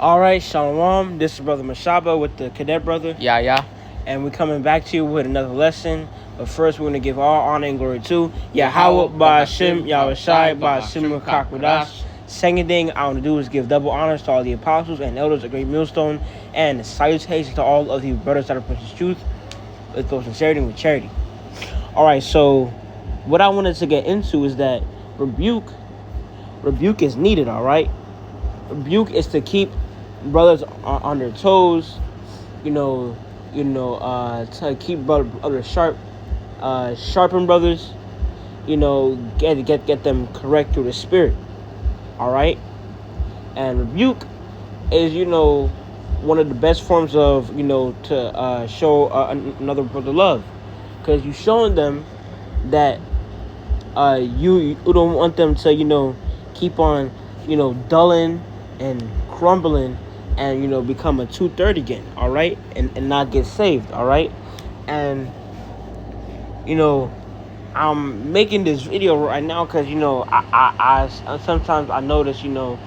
All right, Shalom. This is Brother Mashaba with the Cadet Brother. Yeah. And we're coming back to you with another lesson. But first, we're going to give all honor and glory to Yahweh, Ba'ashim, Yahushai, Ba'ashim, Kakwadash. Second thing I want to do is give double honors to all the apostles and elders of Great Millstone, and salutations to all of the brothers that are preaching truth with sincerity and with charity. All right, so what I wanted to get into is that rebuke is needed, all right? Rebuke is to keep brothers on their toes, to keep others sharp, sharpen brothers, get them correct through the spirit. All right, and rebuke is one of the best forms of to show another brother love, because you're showing them that you don't want them to keep on dulling and crumbling and become a 2/3 again, all right, and not get saved, all right. And I'm making this video right now because I sometimes I notice a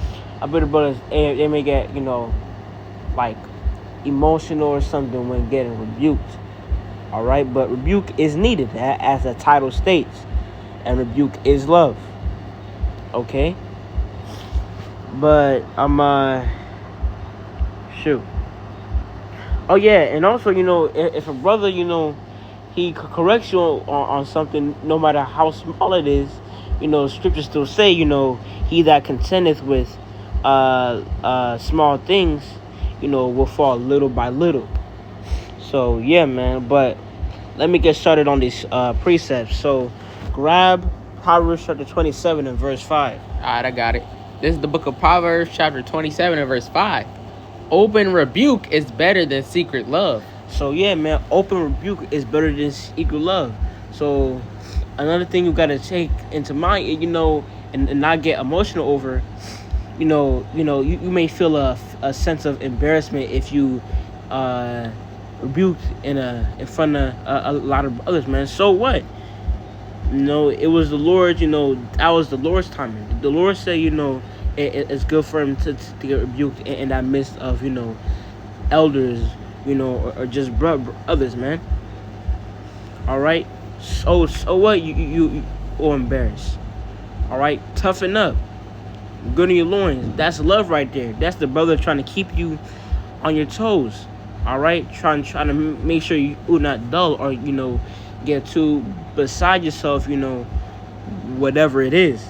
bit of brothers, they may get like emotional or something when getting rebuked, all right. But rebuke is needed, as the title states, and rebuke is love, okay. But shoot. Oh yeah, and also if a brother he corrects you on something, no matter how small it is, scriptures still say he that contendeth with small things will fall little by little. So yeah, man. But let me get started on these precepts. So grab Proverbs chapter 27 and verse 5. All right, I got it. This is the book of Proverbs, chapter 27 and verse 5. Open rebuke is better than secret love. So yeah, man, open rebuke is better than secret love. So another thing you gotta take into mind, and not get emotional over, you may feel a sense of embarrassment if you rebuked in front of a lot of others, man. So what? It was the Lord, that was the Lord's timing. The Lord said, it's good for him to get rebuked in that midst of, elders, or just others, man. All right. So what? You embarrassed. All right. Toughen up. Good in your loins. That's love right there. That's the brother trying to keep you on your toes. All right. Trying to make sure you're not dull or get too beside yourself. Whatever it is.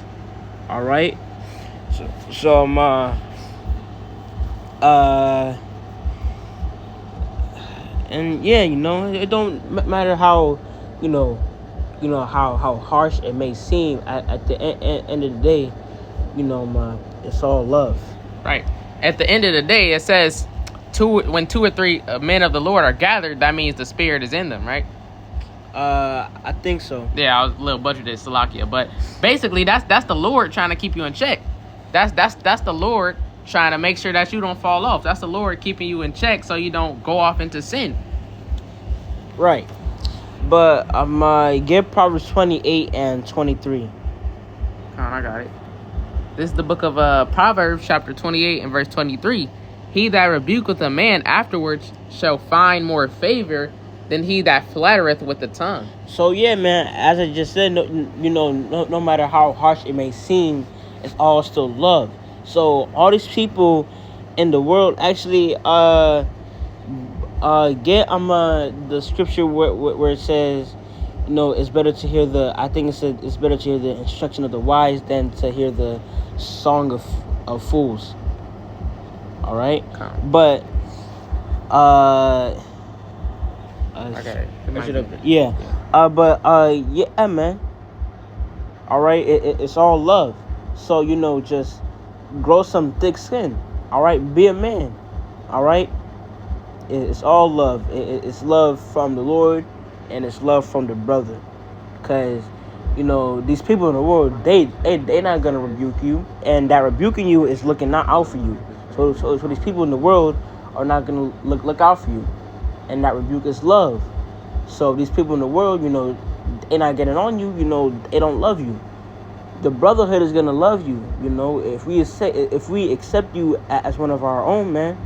All right. So and yeah, it don't matter how, how harsh it may seem. At the end of the day, it's all love. Right. At the end of the day, it says, when two or three men of the Lord are gathered, that means the Spirit is in them, right? I think so. Yeah, I was a little butchered at Salakia, but basically, that's the Lord trying to keep you in check. That's the Lord trying to make sure that you don't fall off. That's the Lord keeping you in check so you don't go off into sin. Right. But get Proverbs 28 and 23. I got it. This is the book of Proverbs, chapter 28 and verse 23. He that rebuketh a man afterwards shall find more favor than he that flattereth with the tongue. So yeah, man, as I just said, no matter how harsh it may seem, it's all still love. So all these people in the world actually get the scripture where it says, it's better to hear it's better to hear the instruction of the wise than to hear the song of fools. All right, but okay, yeah, yeah, man. All right, it's all love. So just grow some thick skin. All right, be a man. All right, it's all love. It's love from the Lord, and it's love from the brother. Cause these people in the world, they not gonna rebuke you, and that rebuking you is looking not out for you. So these people in the world are not gonna look out for you, and that rebuke is love. So these people in the world, they're not getting on you. They don't love you. the brotherhood is gonna love you. You know, if we accept you as one of our own, man.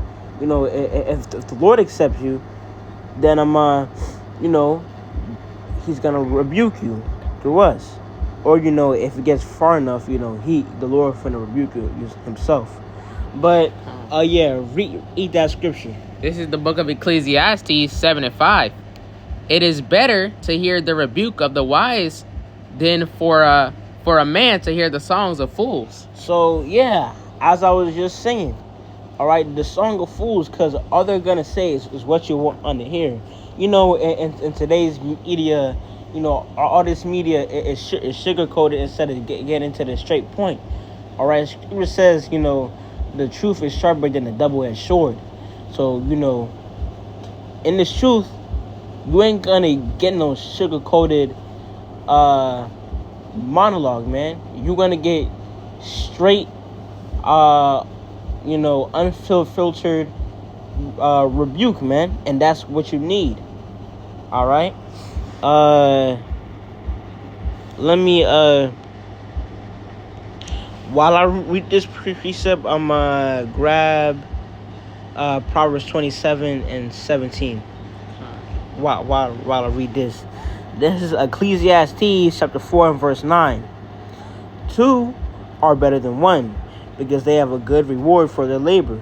You know, if the Lord accepts you, then you know, He's gonna rebuke you through us. Or you know, if it gets far enough, you know, the Lord finna rebuke you Himself. But yeah, read that scripture. This is the book of Ecclesiastes 7:5. It is better to hear the rebuke of the wise than for a man to hear the songs of fools. So yeah, as I was just saying, all right, the song of fools, because all they're gonna say is what you want to hear. You know, in today's media, you know, all this media is sugar-coated instead of getting into the straight point. All right, Scripture says, you know, the truth is sharper than a double-edged sword. So, you know, in this truth, you ain't gonna get no sugar-coated monologue, man. You're gonna get straight, you know, unfiltered rebuke, man, and that's what you need. All right. Let me while I read this precept, I'm grab Proverbs 27 and 17. While I read this. This is Ecclesiastes chapter 4 and verse 9. 2 are better than 1, because they have a good reward for their labor.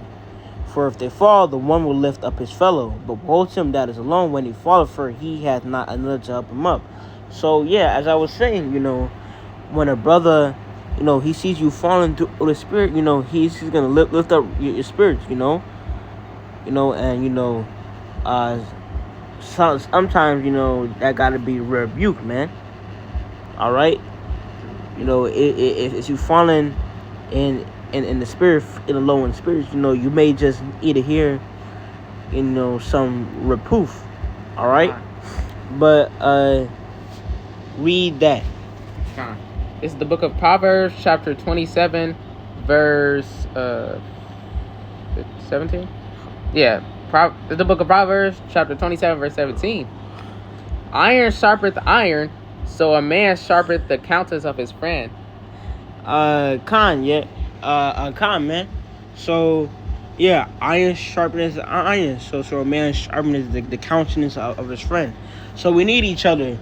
For if they fall, the one will lift up his fellow. But woe to him that is alone when he falleth, for he hath not another to help him up. So yeah, as I was saying, you know, when a brother, you know, he sees you falling through the spirit, you know, he's gonna lift up your spirits, you know, and you know, sometimes, you know, that gotta be rebuked, man. All right, you know, if you falling in the spirit, in the low in spirits, you know, you may just need to hear, you know, some reproof. All right, but read that. It's the book of Proverbs, chapter 27, verse 17. Yeah, the book of Proverbs, chapter 27, verse 17. Iron sharpeneth iron, so a man sharpeneth the countenance of his friend. Con, man. So, yeah, iron sharpens iron. So a man sharpens the countenance of his friend. So we need each other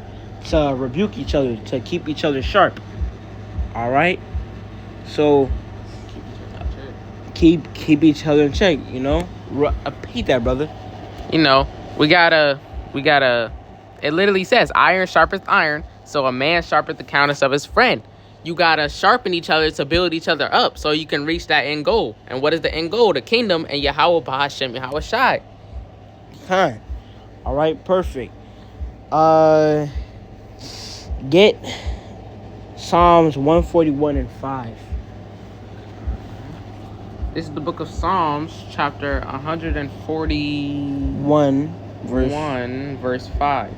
to rebuke each other, to keep each other sharp. All right. So keep each other in check. You know, repeat that, brother. You know, we gotta. It literally says, "Iron sharpens iron, so a man sharpens the countenance of his friend." You gotta sharpen each other to build each other up, so you can reach that end goal. And what is the end goal? The kingdom and Yahweh Bahashem Yahweh Shai. Fine. All right, perfect. Get Psalms 141 and 5. This is the book of Psalms, chapter 141, verse 5.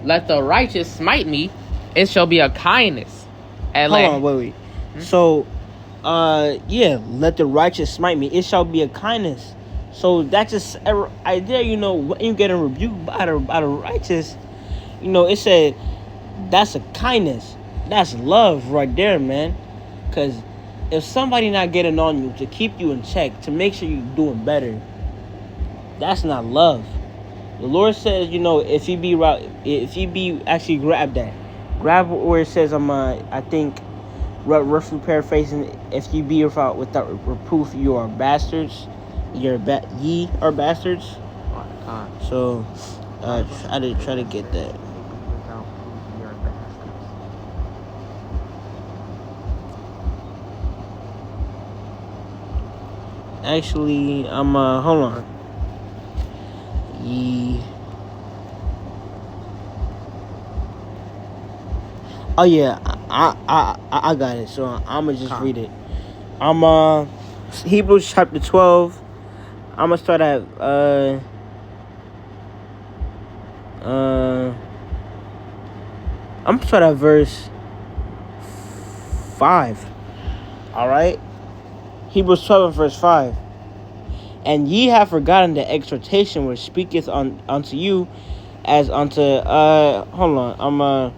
Let the righteous smite me, it shall be a kindness. Hold on, wait. So, yeah, let the righteous smite me, it shall be a kindness. So that's just an idea, you know, when you get rebuked by the righteous, you know, it said that's a kindness. That's love right there, man. Because if somebody not getting on you to keep you in check, to make sure you're doing better, that's not love. The Lord says, you know, if you be actually grab where it says, I think, roughly paraphrasing, if you be without reproof, you are bastards. Ye are bastards. So, I did try to get that. Actually, hold on. Oh yeah, I got it. So I'ma just read it. Hebrews chapter 12. I'ma start at verse 5. All right. Hebrews 12 and verse 5. And ye have forgotten the exhortation which speaketh unto you as unto hold on,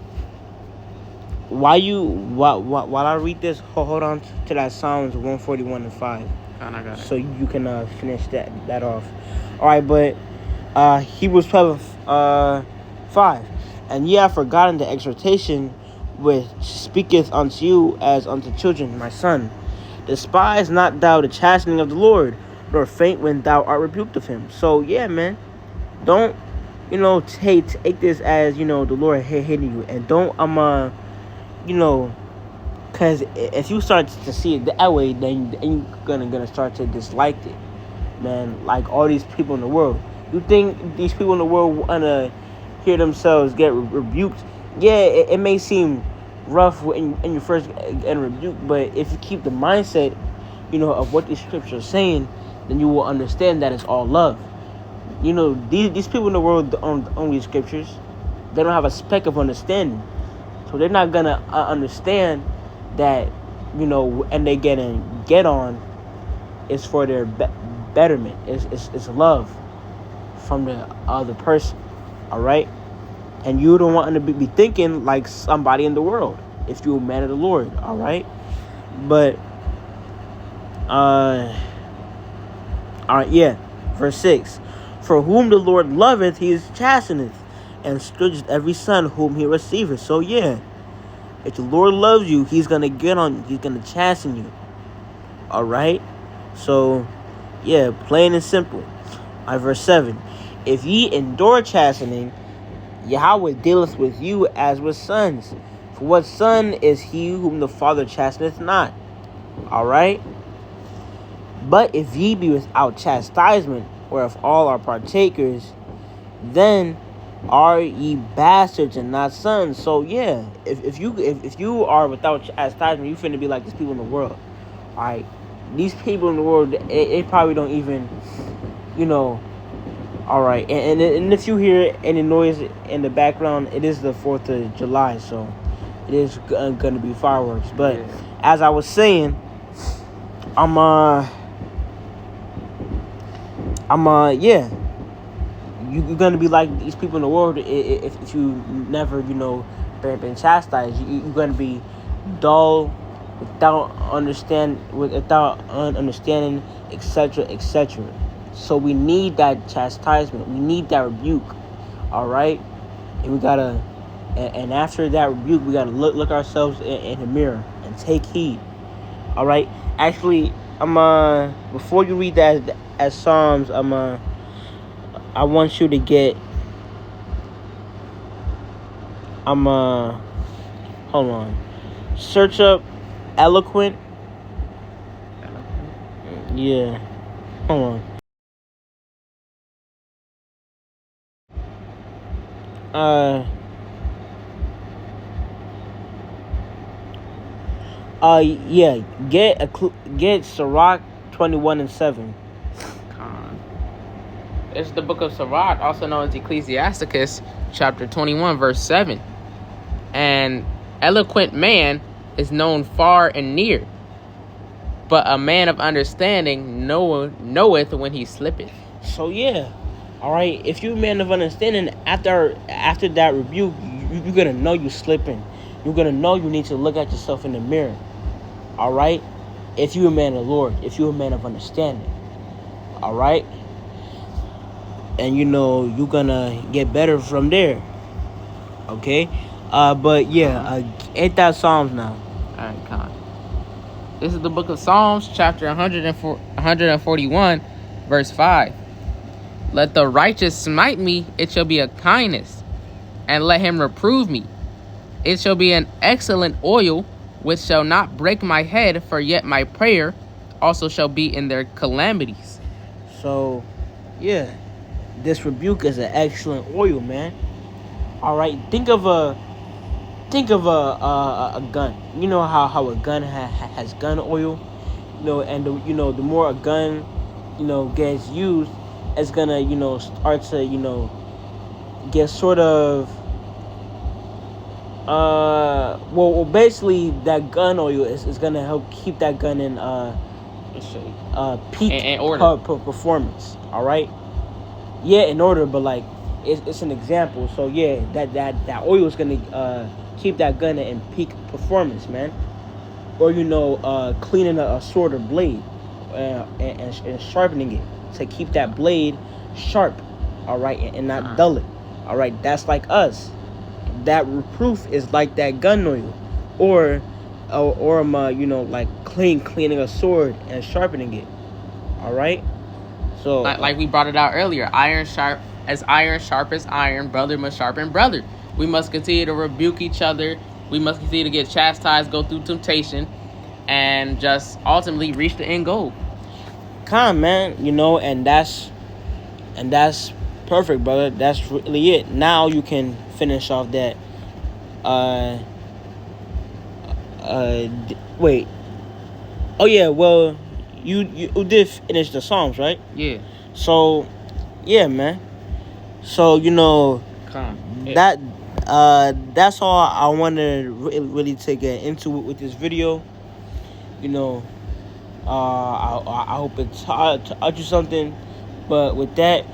while I read this, hold on to that Psalms 141:5, Con, I got it. so you can finish that off. All right, but Hebrews 12:5, and ye have forgotten the exhortation which speaketh unto you as unto children, my son. Despise not thou the chastening of the Lord, nor faint when thou art rebuked of him. So yeah, man, don't take this as the Lord hitting you, and don't because if you start to see it that way, then you're gonna start to dislike it, man. Like all these people in the world, you think these people in the world wanna hear themselves get rebuked? Yeah, it may seem rough when you first get rebuked, but if you keep the mindset, of what these scriptures are saying, then you will understand that it's all love. These people in the world on these scriptures, they don't have a speck of understanding, so they're not gonna understand that and they get on is for their betterment. It's love from the other person. All right, and you don't want to be thinking like somebody in the world if you're a man of the Lord. All right, but all right, yeah. Verse 6: For whom the Lord loveth, he is chasteneth, and scourgeth every son whom he receiveth. So yeah, if the Lord loves you, he's gonna get on you. He's gonna chasten you. All right. So yeah, plain and simple. All right, verse 7: If ye endure chastening, Yahweh dealeth with you as with sons. For what son is he whom the Father chasteneth not? All right. But if ye be without chastisement, whereof all are partakers, then are ye bastards and not sons. So yeah, if you are without chastisement, you finna be like these people in the world. All right, these people in the world, they probably don't even, All right, and if you hear any noise in the background, it is the 4th of July, so it is gonna be fireworks. But Yeah. as I was saying, yeah, you're gonna be like these people in the world if you never been chastised. You're gonna be dull, without understanding, etc. So we need that chastisement, we need that rebuke. All right, and we gotta and after that rebuke, we gotta look ourselves in the mirror and take heed. All right, actually, before you read that as Psalms, I want you to get hold on, search up eloquent. Yeah, hold on. Yeah, get Sirach 21:7. Con. It's the book of Sirach, also known as Ecclesiasticus, chapter 21, verse 7. And eloquent man is known far and near, but a man of understanding knoweth when he slippeth. So yeah, all right. If you're a man of understanding, after that rebuke, you're gonna know you slipping. You're gonna know you need to look at yourself in the mirror. All right. If you're a man of the Lord, if you're a man of understanding, all right. And you're gonna get better from there. Okay. But yeah, ain't that Psalms now? All right, Con. This is the book of Psalms, chapter 141, verse 5. Let the righteous smite me, it shall be a kindness, and let him reprove me. It shall be an excellent oil, which shall not break my head, for yet my prayer also shall be in their calamities. So, yeah, this rebuke is an excellent oil, man. All right, think of a gun. You know how a gun has gun oil, and the more a gun gets used, it's gonna start to get sort of well basically that gun oil is gonna help keep that gun in peak in order. Performance. All right, yeah, in order, but like it's an example. So yeah, that oil is gonna keep that gun in peak performance, man. Or cleaning a sword or blade, and sharpening it to keep that blade sharp, all right, and not dull it, all right. That's like us. That reproof is like that gun oil, or like cleaning a sword and sharpening it, all right. So like we brought it out earlier, iron sharp as iron, brother must sharpen brother. We must continue to rebuke each other. We must continue to get chastised, go through temptation, and just ultimately reach the end goal. Man, and that's perfect, brother. That's really it. Now you can finish off that. Wait. Oh yeah. Well, you did finish the Psalms, right? Yeah. So, yeah, man. So that's all I wanted really to get into with this video. I hope it taught you something. But with that,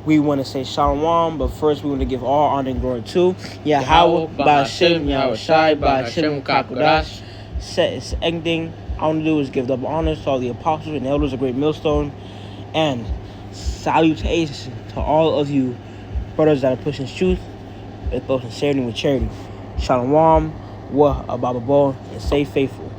we want to say Shalom. But first, we want to give all honor and glory to Yahweh, Ba'Shem, Yahweh Shai, Ba'Shem, Kakodash. Set its ending. All I want to do is give double honors to all the apostles and elders of Great Millstone. And salutations to all of you brothers that are pushing truth with both sincerity and with charity. Shalom, wa abababo, and stay faithful.